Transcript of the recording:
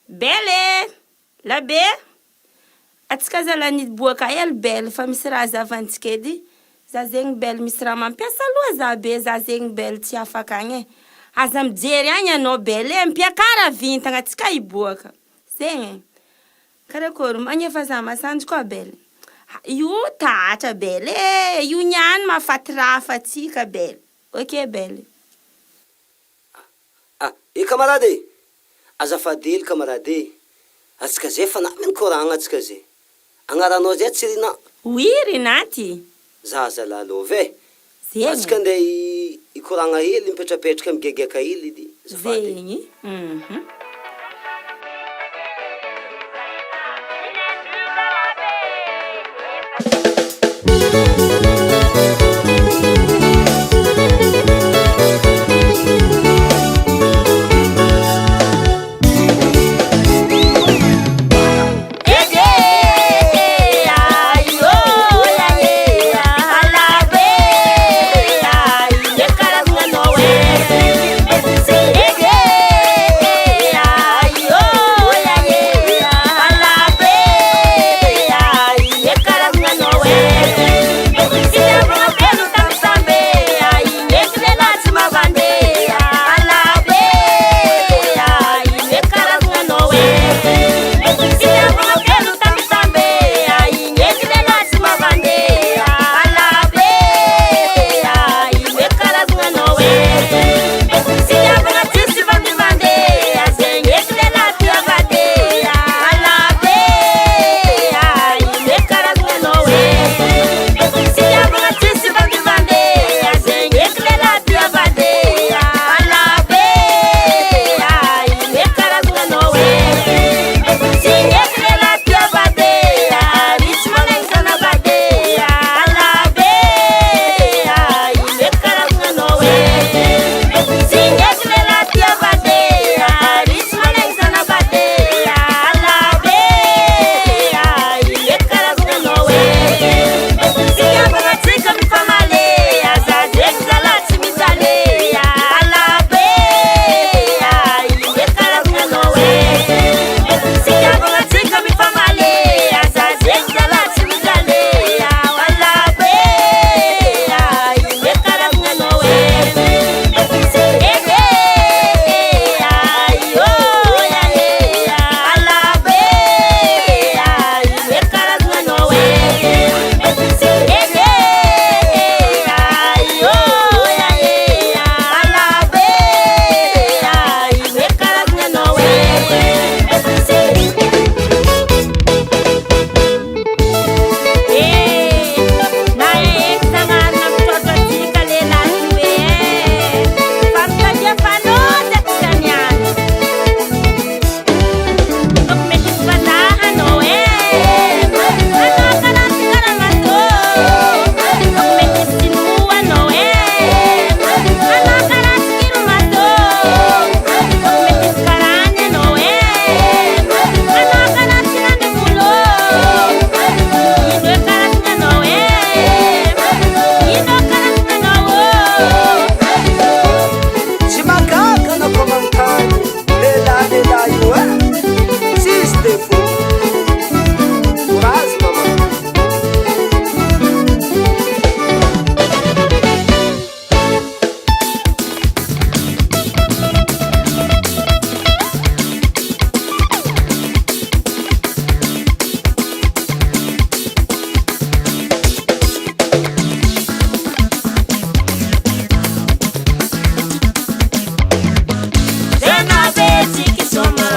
Bele! Labe! Atsika zalany boaka ela bele fa misy raha zavantsika edy. Za zegny bele misy raha mampiasa loha za be za zegny bele tsy afaka agny. Aza mijery agny anao bele mpiakara vintagna atsika iboaka. Zegny. Karakory magnefa za masanjo koa bele. Io tatra bele. Io niany mahafaty rafa atsika bele. Ok bele. Camarade, azafady camarade. Atsika zay fa namin koragna atsika zay. Agnaranao zay tsy Rina? Oui, Renaty. Za zalalove. Zegny. Atsika nde ikoragna hely mipetrapetraka migegeka hely di. Zegny. Zena beti kisoma,